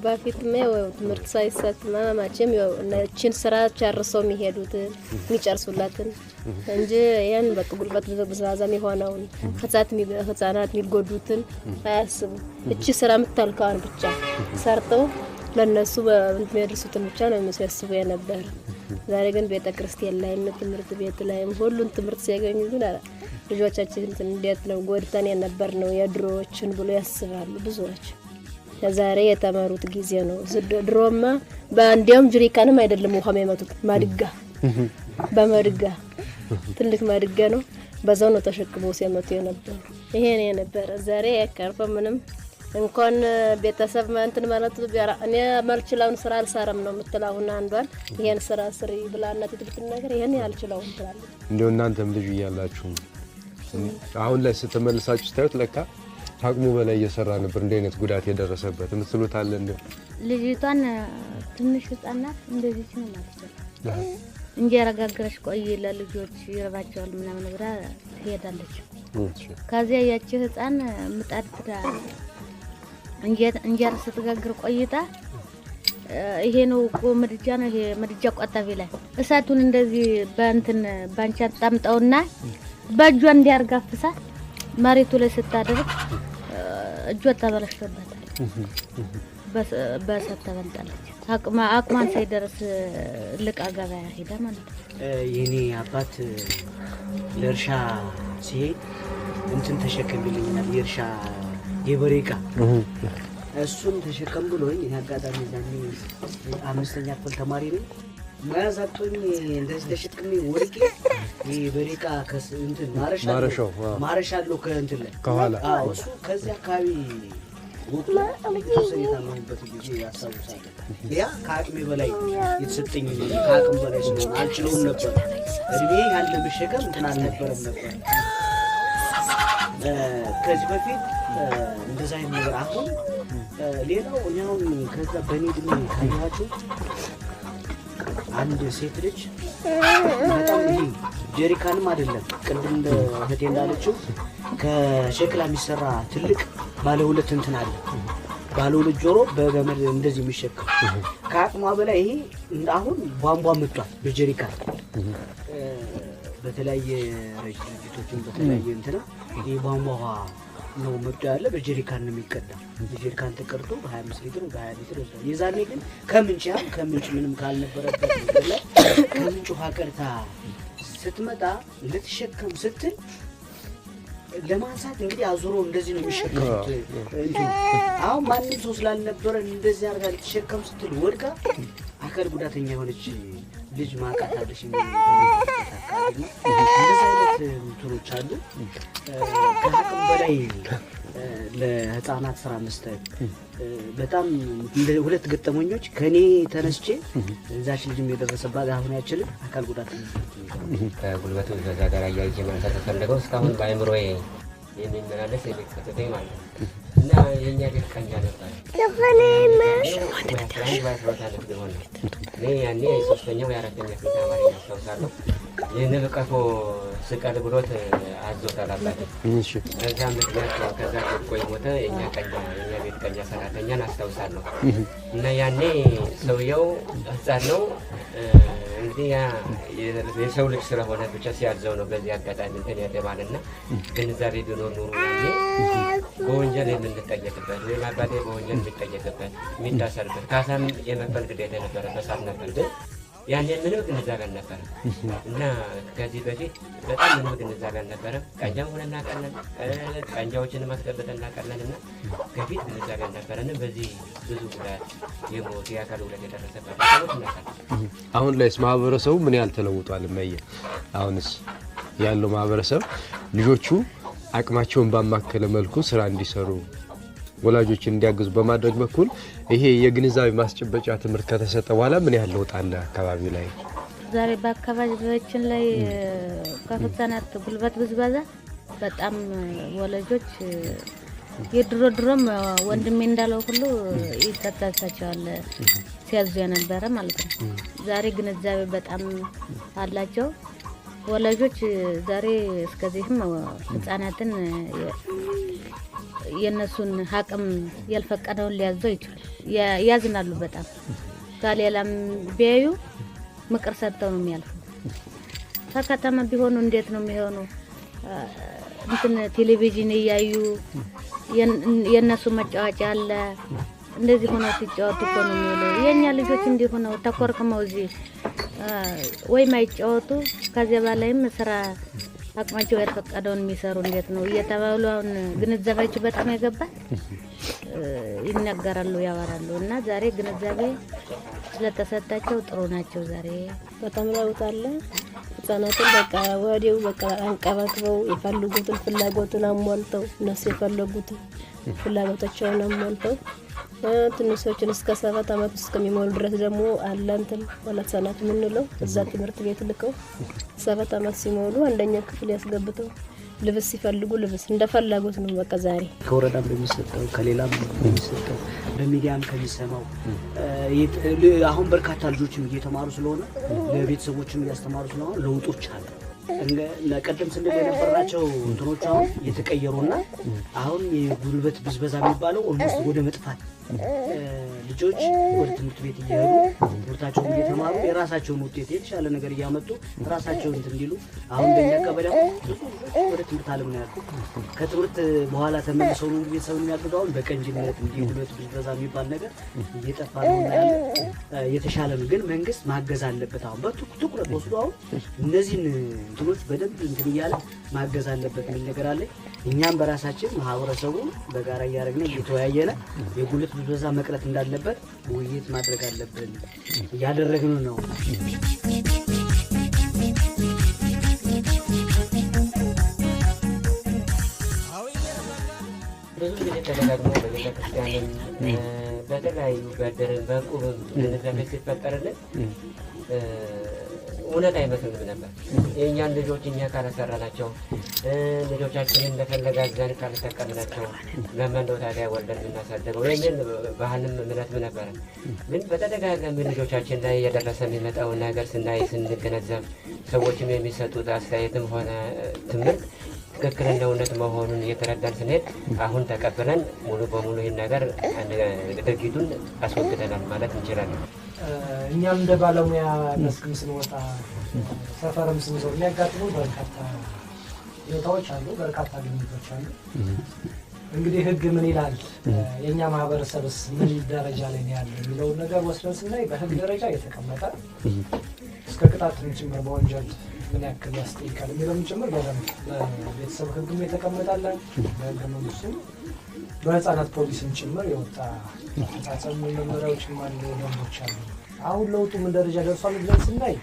S5: በፊት ትምህርት ሳይሰጥ ማማቸም እነችን ስራ ጨርሰው የሚሄዱትን የሚጨርሱላትን እንጂ ያን በቃ ጉልበት ብዝበዛም የሆነውን ህፃናት የሚጎዱትን አያስቡ። እቺ ስራ የምታልከዋን ብቻ ሰርተው ለነሱ በሚያደርሱትን ብቻ ነው የሚያስቡ የነበር። ዛሬ ግን ቤተክርስቲያን ላይም ትምህርት ቤት ላይም ሁሉን ትምህርት ሲያገኙ ግን ልጆቻችን እንዴት ነው ጎድተን የነበር ነው የድሮዎችን ብሎ ያስባሉ ብዙዎች። ዛሬ የተማሩት ጊዜ ነው። ድሮማ በአንዲያም ጅሪካንም አይደለም ውሃ የሚያመጡት ማድጋ በማድጋ ትልቅ ማድጋ ነው። በዛው ነው ተሸክመው ሲያመጡ የነበሩ። ይሄ ነው የነበረ። ዛሬ ያካርፈ ምንም እንኳን ቤተሰብ ማንተን ማለት እኔ ማልችላውን ስራ አልሰራም ነው የምትላውና አንዷን ይሄን ስራ ስሪ ብላና ትልቅ ነገር ይሄን ያልችላውን ትላለች።
S1: እንደው እናንተም ልጅ እያላችሁ አሁን ላይ ስትመልሳችሁ ስታዩት ለካ አቅሙ በላይ እየሰራ ነበር እንደ አይነት ጉዳት የደረሰበት የምትሉት አለ እንዴ?
S6: ልጅቷን ትንሽ ህጻናት እንደዚህ ነው ማለት ነው። እንጀራ ጋግረሽ ቆይ ለልጆች ይረባቸዋል ምናምን ብላ ትሄዳለች። ከዚያ ያቺ ህጻን ምጣድ ትዳ እንጀራ ስትጋግር ቆይታ ይሄ ነው እኮ ምድጃ ነው ይሄ ምድጃ ቆጣቢ ላይ እሳቱን እንደዚህ በእንትን ባንቻ ጣምጣውና በእጇ እንዲያርጋፍሳ መሬቱ ላይ ስታደርግ እጇ ተበላሽቶባታል። በእሳት ተበልጣለች። አቅሟን ሳይደርስ ልቃ ገበያ ሄዳ ማለት ነው።
S3: የኔ አባት ለእርሻ ሲሄድ እንትን ተሸከም ይለኛል፣ የእርሻ የበሬ ዕቃ እሱን ተሸከም ብሎኝ አጋጣሚ ዛኔ 5ኛ ክፍል ተማሪ ነኝ። መያዝ አጥቶኝ እንደዚህ ተሸክሜ ወርቄ የበሬ ዕቃ እንትን ማረሻ አለው ከእንትን ላይ
S1: ከኋላ
S3: እሱ ከዚህ አካባቢ ወጥቶ ተሰሪ ታማኝበት ጊዜ ያሳውሳለሁ። ያ ከአቅሜ በላይ የተሰጠኝ ከአቅም በላይ ስለሆነ አልችለውም ነበር። እድሜ ያለ መሸከም እንትን አልነበረም ነበር። ከዚህ በፊት እንደዛ አይነት ነገር አሁን ሌላው እኛውን ከዛ በኔ እድሜ ካያችሁ አንድ ሴት ልጅ በጣም ይሄ ጀሪካንም አይደለም ቅድም እንደ እህቴ እንዳለችው ከሸክላ የሚሰራ ትልቅ ባለ ሁለት እንትን አለ። ባለ ሁለት ጆሮ በገመድ እንደዚህ የሚሸከም ከአቅሟ በላይ ይሄ አሁን ቧንቧ መጥቷል። በጀሪካን በተለያየ ድርጅቶችን በተለያየ እንትን ይሄ ቧንቧ ነው መጥቶ ያለ። በጀሪካን ነው የሚቀዳ። በጀሪካን ተቀርቶ በ25 ሊትር በ20 ሊትር ይወስዳል። የዛኔ ግን ከምንጭ ምንም ካልነበረበት ነገር ላይ ከምንጭ ውሃ ቀርታ ስትመጣ ልትሸከም ስትል ለማንሳት እንግዲህ አዙሮ እንደዚህ ነው የሚሸከሙት። አሁን ማንም ሰው ስላልነበረ እንደዚህ አድርጋ ልትሸከም ስትል ወድቃ አካል ጉዳተኛ የሆነች ልጅ ማቃታለሽ እንደዚህ አይነት እንትኖች አሉ። ከአቅም በላይ ለህፃናት ስራ መስጠት በጣም ሁለት ገጠመኞች ከኔ ተነስቼ እዛች ልጅም የደረሰባት አሁን ያችልን አካል ጉዳተኛ
S7: ከጉልበቱ በዛ ጋር አያይዤ ማንሳት ተፈልገው እስካሁን በአእምሮዬ የሚመላለስ የቤት ሰጥተኝ ማለት ነው። እና የኛ ቤት ቀኛ ነበር። እኔ ያኔ 3ኛው የ4ኛ ክፍል ተማሪ አስታውሳለሁ። የንብ ቀፎ ስቀል ብሎት አዞታል አባቴ። በዛ ምክንያት ከዛ ቆይ ሞተ። የኛ ቤት ቀኛ ሰራተኛን አስታውሳለሁ። እና ያኔ ሰውየው ህፃን ነው እንግዲህ የሰው ልጅ ስለሆነ ብቻ ሲያዘው ነው በዚህ አጋጣሚ እንትን ያደባልና ግንዛቤ ቢኖር ኖሮ ያኔ በወንጀል የምንጠየቅበት ወይም አባቴ በወንጀል የሚጠየቅበት የሚታሰርበት ካሳም የመክፈል ግዴታ የነበረበት ሰዓት ነበር። ግን ያኔ ምንም ግንዛቤ አልነበረም እና ከዚህ በፊት በጣም ምንም ግንዛቤ አልነበረም። ቀንጃም ሆነ እናውቃለን፣ ቀንጃዎችን ማስገበጥ እናውቃለን እና ከፊት ግንዛቤ አልነበረንም። በዚህ ብዙ ጉዳት የሞት የአካል ጉዳት የደረሰበት ሰዎች እናውቃለን።
S1: አሁን ላይስ ማህበረሰቡ ምን ያህል ተለውጧል? እመየ አሁንስ ያለው ማህበረሰብ ልጆቹ አቅማቸውን ባማከለ መልኩ ስራ እንዲሰሩ ወላጆችን እንዲያግዙ በማድረግ በኩል ይሄ የግንዛቤ ማስጨበጫ ትምህርት ከተሰጠ በኋላ ምን ያህል ለውጥ አለ አካባቢው ላይ?
S6: ዛሬ በአካባቢያችን ላይ ከህፃናት ጉልበት ብዝበዛ በጣም ወላጆች የድሮም ወንድሜ እንዳለው ሁሉ ይተታታቸዋል ሲያዙ የነበረ ማለት ነው። ዛሬ ግንዛቤ በጣም አላቸው ወላጆች። ዛሬ እስከዚህም ህፃናትን የነሱን አቅም ያልፈቀደውን ሊያዘው ይችላል። ያዝናሉ በጣም ከሌላም ቢያዩ ምክር ሰጥተው ነው የሚያልፉ። ከከተማ ቢሆኑ እንዴት ነው የሚሆኑ? እንትን ቴሌቪዥን እያዩ የነሱ መጫወቻ አለ እንደዚህ ሆነው ሲጫወቱ እኮ ነው የሚውለው። የኛ ልጆች እንዲህ ሆነው ተኮርክመው እዚህ ወይም አይጫወቱ ከዚያ በላይም ስራ አቅማቸው ያልፈቀደውን የሚሰሩ እንዴት ነው እየተባሉ አሁን ግንዛቤያቸው በጣም ያገባል። ይናገራሉ፣ ያወራሉ እና ዛሬ ግንዛቤ ስለተሰጣቸው ጥሩ ናቸው። ዛሬ
S5: በጣም ለውጥ አለ። ህፃናትን በቃ ወዲያው በቃ አንቀባክበው የፈለጉትን ፍላጎትን አሟልተው እነሱ የፈለጉትን ፍላጎታቸውን አሟልተው ትንሾችን እስከ 7 ዓመት እስከሚሞሉ ድረስ ደግሞ አላንተም ወላት ሰናት ምንለው እዛ ትምህርት ቤት ልከው 7 ዓመት ሲሞሉ አንደኛ ክፍል ያስገብተው ልብስ ሲፈልጉ ልብስ እንደፈለጉት ነው። በቃ ዛሬ
S3: ከወረዳም በሚሰጠው ከሌላም በሚሰጠው በሚዲያም ከሚሰማው አሁን በርካታ ልጆችም እየተማሩ ስለሆነ ለቤተሰቦችም እያስተማሩ ስለሆነ ለውጦች አሉ። ለቀደም ስንል የነበራቸው እንትኖች አሁን የተቀየሩና አሁን የጉልበት ብዝበዛ የሚባለው ኦልሞስት ወደ መጥፋት ልጆች ወደ ትምህርት ቤት እየሄዱ ትምህርታቸውን እየተማሩ የራሳቸውን ውጤት የተሻለ ነገር እያመጡ ራሳቸውን እንዲሉ አሁን በሚያቀበለው ወደ ትምህርት ዓለም ነው ያልኩት። ከትምህርት በኋላ ተመልሰው ነው ቤተሰብን የሚያግዙ። አሁን በቀንጅነት እንዲህ ጉልበት ብዝበዛ የሚባል ነገር እየጠፋ ነው ያለ የተሻለ ነው። ግን መንግስት ማገዝ አለበት። አሁን በትኩረት ወስዶ አሁን እነዚህን እንትኖች በደንብ እንትን እያለ ማገዝ አለበት የሚል ነገር አለ። እኛም በራሳችን ማህበረሰቡ በጋራ እያደረግን እየተወያየነ የጉልበት ብዝበዛ መቅረት እንዳለበት ውይይት ማድረግ አለብን እያደረግን ነው።
S7: ብዙ ጊዜ ተደጋግሞ በቤተክርስቲያንም በተለያዩ በደርን በቁብም ግንዛቤ ሲፈጠርልን እውነት አይመስልም ነበር። የእኛን ልጆች እኛ ካላሰራናቸው ልጆቻችንን እንደፈለገ አዝዘን ካልተጠቀምናቸው ለምን ነው ታዲያ ወልደን የምናሳድገው የሚል ባህልም እምነትም ነበረ። ግን በተደጋጋሚ ልጆቻችን ላይ የደረሰ የሚመጣውን ነገር ስናይ ስንገነዘብ ሰዎችም የሚሰጡት አስተያየትም ሆነ ትምህርት ትክክለኛ እውነት መሆኑን እየተረዳን ስንሄድ አሁን ተቀብለን ሙሉ በሙሉ ይህን ነገር ድርጊቱን አስወግደናል ማለት እንችላለን።
S2: እኛም እንደ ባለሙያ መስክም ስንወጣ ሰፈርም ስንዞር የሚያጋጥሙ በርካታ ሁኔታዎች አሉ፣ በርካታ ግኝቶች አሉ። እንግዲህ ህግ ምን ይላል፣ የእኛ ማህበረሰብስ ምን ደረጃ ላይ ነው ያለው የሚለውን ነገር ወስደን ስናይ በህግ ደረጃ የተቀመጠ እስከ ቅጣትም ጭምር በወንጀል ምን ያክል ያስጠይቃል የሚለውን ጭምር በደንብ በቤተሰብ ህግም የተቀመጣለ በህገ መንግስቱም በህፃናት ፖሊስም ጭምር የወጣ አፈጻጸም መመሪያዎችም አሉ፣ ደንቦች አሉ። አሁን ለውጡ ምን ደረጃ ደርሷል ብለን ስናይ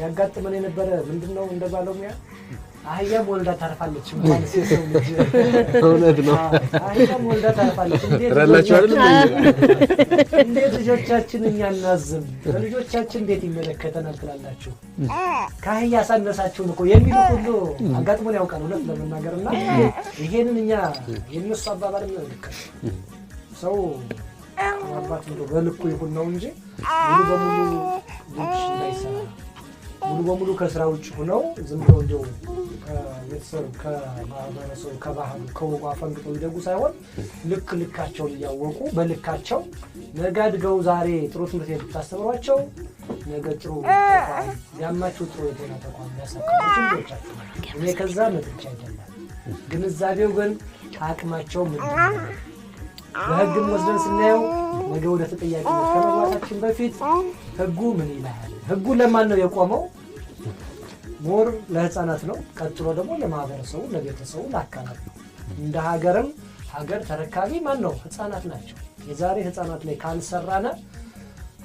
S2: ያጋጥመን የነበረ ምንድነው እንደ ባለሙያ አህያም ወልዳ ታርፋለች ማለት ነው። ልጅ
S1: እውነት ነው።
S2: አህያም ወልዳ ታርፋለች። እንዴት ልጆቻችን እኛ እናዝም፣ ልጆቻችን እንዴት ይመለከተናል ትላላችሁ? ከአህያ ሳነሳችሁን እኮ የሚሉ ሁሉ አጋጥሞን ያውቃል እውነት ለመናገርና ይሄንን እኛ የነሱ አባባል ነው ልክ ሰው አባት ነው በልኩ ይሁን ነው እንጂ ሙሉ በሙሉ ልጅ እንዳይሰራ ሙሉ በሙሉ ከስራ ውጭ ሆነው ዝም ብለው እንደው ከቤተሰብ ከማህበረሰቡ ከባህሉ ከወጉ አፈንግጠው ይደጉ ሳይሆን ልክ ልካቸውን እያወቁ በልካቸው ነገ አድገው ዛሬ ጥሩ ትምህርት ቤት ብታስተምሯቸው ነገ ጥሩ ተቋም ያማቸው ጥሩ የጤና ተቋም ያሳካቸው ልጆቻቸው። እኔ ከዛ መጥቻ አይደለም ግንዛቤው ግን አቅማቸው ምንድን ነው በህግም ወስደን ስናየው ነገ ወደ ተጠያቂነት ከመግባታችን በፊት ህጉ ምን ይላል? ህጉ ለማን ነው የቆመው? ሞር ለህፃናት ነው። ቀጥሎ ደግሞ ለማህበረሰቡ፣ ለቤተሰቡ፣ ለአካባቢ እንደ ሀገርም ሀገር ተረካቢ ማን ነው? ህፃናት ናቸው። የዛሬ ህፃናት ላይ ካልሰራነ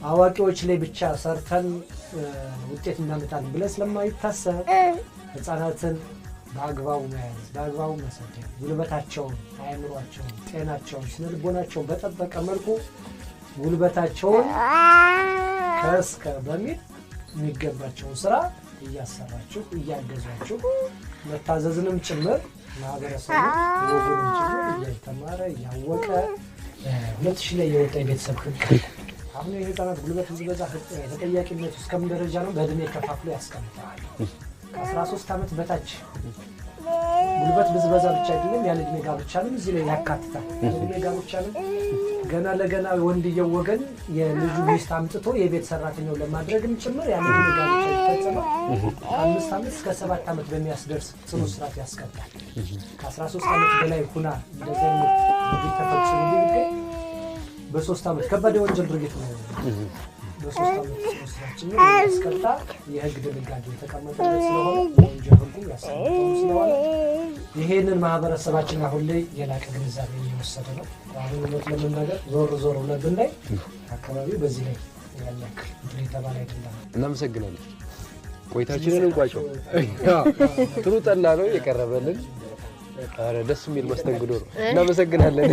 S2: አዋቂዎች ላይ ብቻ ሰርተን ውጤት እናመጣለን ብለን ስለማይታሰብ ህፃናትን በአግባቡ መያዝ፣ በአግባቡ መሰደግ፣ ጉልበታቸውን፣ አእምሯቸውን፣ ጤናቸውን፣ ስነልቦናቸውን በጠበቀ መልኩ ጉልበታቸውን ከስከ በሚል የሚገባቸውን ስራ እያሰራችሁ እያገዛችሁ መታዘዝንም ጭምር ማህበረሰቡ ወጉንም ጭምር እያተማረ እያወቀ 2000 ላይ የወጣ የቤተሰብ ህግ አሁን የህፃናት ጉልበት ብዝበዛ ተጠያቂነቱ እስከምን ደረጃ ነው? በእድሜ ከፋፍሎ ያስቀምጣል። ከ13 ዓመት በታች ጉልበት ብዝበዛ ብቻ አይደለም ያለ እድሜ ጋብቻንም እዚህ ላይ ያካትታል። እድሜ ጋብቻንም ገና ለገና ወንድየው ወገን የልጁ ሚስት አምጥቶ የቤት ሰራተኛው ለማድረግም ጭምር ያለ እድሜ ጋብቻ ይፈጸማል። ከ5 ዓመት እስከ 7 ዓመት በሚያስደርስ ጽኑ እስራት ያስቀጣል። ከ13 ዓመት በላይ ሁና እንደዚህ አይነት ድርጊት ተፈጽሞ ቢገኝ በ3 ዓመት ከባድ የወንጀል ድርጊት ነው። በ3 ዓመት እስራችን ያስቀጣ የህግ ድንጋጌ የተቀመጠበት ስለሆነ ወንጀል ህጉ ያስቀምጠው ስለሆነ ይሄንን ማህበረሰባችን አሁን ላይ የላቀ ግንዛቤ እየወሰደ ነው። አሁን እውነት ለመናገር ዞር ብለን ብናይ አካባቢው በዚህ ላይ ያለክ የተባለ አይደለም።
S1: እናመሰግናለን። ቆይታችንን እንቋጨው። ጥሩ ጠላ ነው የቀረበልን። አረ ደስ የሚል መስተንግዶ ነው። እናመሰግናለን።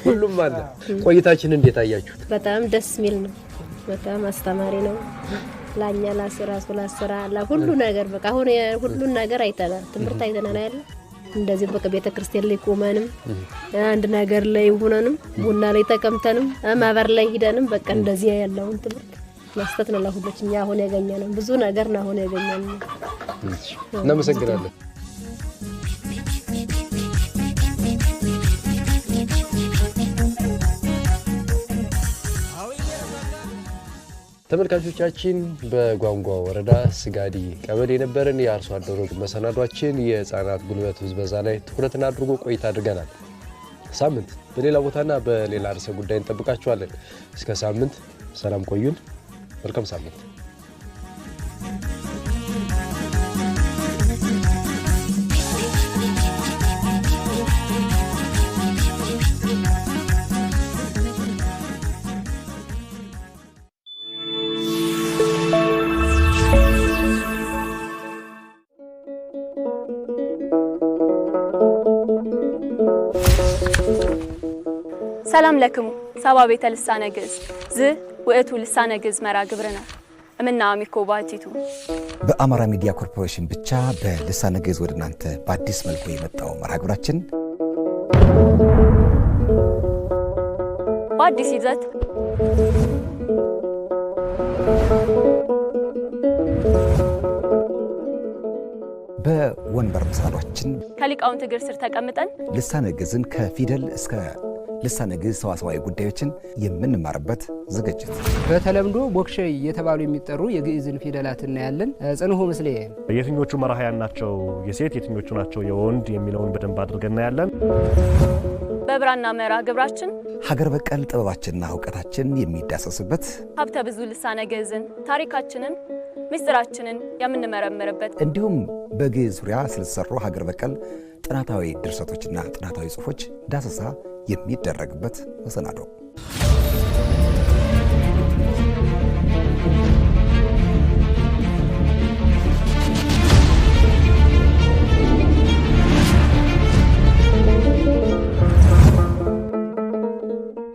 S1: ሁሉም አለ። ቆይታችን እንዴት አያችሁት?
S5: በጣም ደስ የሚል ነው። በጣም አስተማሪ ነው። ላኛ ላስራ ሶላስራ ለሁሉ ነገር በቃ አሁን ሁሉን ነገር አይተናል ትምርት አይተናል አይደል እንደዚህ በቃ ቤተክርስቲያን ላይ ቆመንም አንድ ነገር ላይ ሆነንም ቡና ላይ ተቀምጠንም ማበር ላይ ሄደንም በቃ እንደዚህ ያለውን ትምርት መስጠት ነው ለሁሉም አሁን ያገኘነው ብዙ ነገር ነው አሁን ያገኘነው
S1: እናመሰግናለን ተመልካቾቻችን በጓንጓ ወረዳ ስጋዲ ቀበሌ የነበረን የአርሶ አደሩ መሰናዷችን የህፃናት ጉልበት ብዝበዛ ላይ ትኩረትና አድርጎ ቆይታ አድርገናል። ሳምንት በሌላ ቦታና በሌላ ርዕሰ ጉዳይ እንጠብቃችኋለን። እስከ ሳምንት ሰላም ቆዩን። መልካም ሳምንት።
S8: ሰላም ለክሙ ሰባ ቤተ ልሳነ ግዕዝ ዝ ወእቱ ልሳነ ግዕዝ መራ ግብርና እምና አሚኮ ባቲቱ
S9: በአማራ ሚዲያ ኮርፖሬሽን ብቻ በልሳነ ግዕዝ ወደ እናንተ በአዲስ መልኩ የመጣው መርሃ ግብራችን
S8: በአዲስ ይዘት
S9: በወንበር መሰናዷችን
S8: ከሊቃውንት እግር ስር ተቀምጠን
S9: ልሳነ ግዕዝን ከፊደል እስከ ልሳነ ግዕዝ ሰዋሰዋዊ ጉዳዮችን የምንማርበት ዝግጅት
S10: በተለምዶ ሞክሼ እየተባሉ የሚጠሩ የግዕዝን ፊደላት እናያለን። ጽንሁ ምስሌ
S11: የትኞቹ መራሕያን ናቸው የሴት የትኞቹ ናቸው የወንድ የሚለውን በደንብ አድርገን እናያለን።
S8: በብራና መርሃ ግብራችን
S9: ሀገር በቀል ጥበባችንና ዕውቀታችን የሚዳሰስበት
S8: ሀብተ ብዙ ልሳነ ግዕዝን ታሪካችንን ምስጢራችንን የምንመረምርበት
S9: እንዲሁም በግዕዝ ዙሪያ ስለተሰሩ ሀገር በቀል ጥናታዊ ድርሰቶችና ጥናታዊ ጽሑፎች ዳሰሳ የሚደረግበት መሰናዶ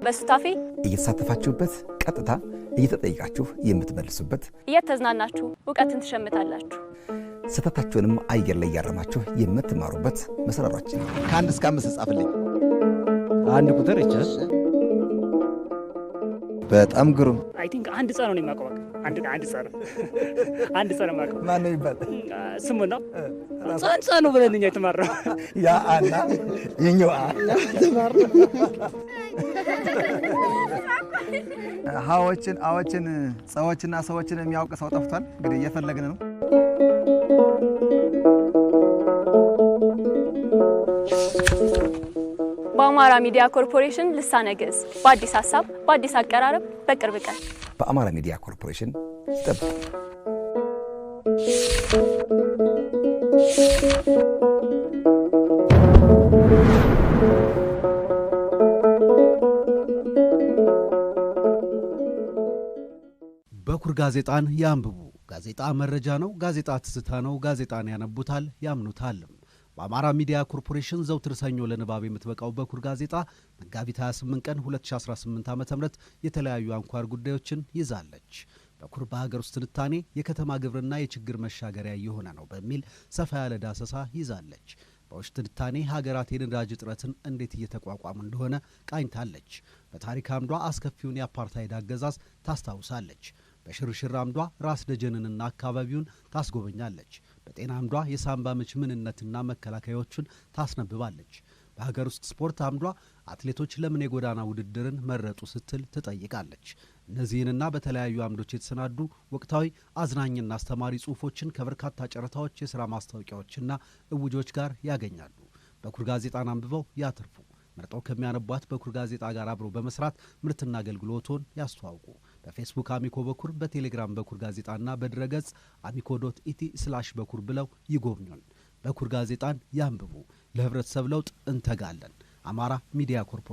S8: በሱታፌ
S9: እየተሳተፋችሁበት ቀጥታ እየተጠይቃችሁ የምትመልሱበት
S8: እየተዝናናችሁ ዕውቀትን ትሸምታላችሁ
S9: ስህተታችሁንም አየር ላይ ያረማችሁ የምትማሩበት መሰናዷችን
S12: ከ1 እስከ 5 ጻፍልኝ
S10: አንድ ቁጥር እቻስ
S12: በጣም ግሩም
S13: አይ ቲንክ አንድ ጻ ነው የማውቀው አንድ ጻ ነው አንድ ጻ ነው የማውቀው
S12: ማን ነው ይባል
S13: ስሙ ነው ጻ ነው ብለንኛ የተማረው
S12: ያ አና የኛው ተማረው አዎችን ጻዎችና ሰዎችን የሚያውቅ ሰው ጠፍቷል እንግዲህ እየፈለግን ነው
S8: በአማራ ሚዲያ ኮርፖሬሽን ልሳነ ግዕዝ በአዲስ ሐሳብ በአዲስ አቀራረብ በቅርብ ቀን
S9: በአማራ ሚዲያ ኮርፖሬሽን ይጠብቁ።
S14: በኩር ጋዜጣን ያንብቡ። ጋዜጣ መረጃ ነው። ጋዜጣ ትዝታ ነው። ጋዜጣን ያነቡታል፣ ያምኑታል። በአማራ ሚዲያ ኮርፖሬሽን ዘውትር ሰኞ ለንባብ የምትበቃው በኩር ጋዜጣ መጋቢት 28 ቀን 2018 ዓ.ም የተለያዩ አንኳር ጉዳዮችን ይዛለች። በኩር በሀገር ውስጥ ትንታኔ የከተማ ግብርና የችግር መሻገሪያ የሆነ ነው በሚል ሰፋ ያለ ዳሰሳ ይዛለች። በውስጥ ትንታኔ ሀገራት የነዳጅ እጥረትን እንዴት እየተቋቋሙ እንደሆነ ቃኝታለች። በታሪክ አምዷ አስከፊውን የአፓርታይድ አገዛዝ ታስታውሳለች። በሽርሽር አምዷ ራስ ደጀንንና አካባቢውን ታስጎበኛለች። በጤና አምዷ የሳምባ ምች ምንነትና መከላከያዎቹን ታስነብባለች። በሀገር ውስጥ ስፖርት አምዷ አትሌቶች ለምን የጎዳና ውድድርን መረጡ ስትል ትጠይቃለች። እነዚህንና በተለያዩ አምዶች የተሰናዱ ወቅታዊ አዝናኝና አስተማሪ ጽሑፎችን ከበርካታ ጨረታዎች፣ የሥራ ማስታወቂያዎችና እውጆች ጋር ያገኛሉ። በኩር ጋዜጣን አንብበው ያትርፉ። መርጠው ከሚያነቧት በኩር ጋዜጣ ጋር አብረው በመስራት ምርትና አገልግሎቶን ያስተዋውቁ። በፌስቡክ አሚኮ በኩር፣ በቴሌግራም በኩር ጋዜጣና በድረገጽ amiko.it/በኩር ብለው ይጎብኙን። በኩር ጋዜጣን ያንብቡ። ለህብረተሰብ ለውጥ እንተጋለን። አማራ ሚዲያ ኮርፖሬሽን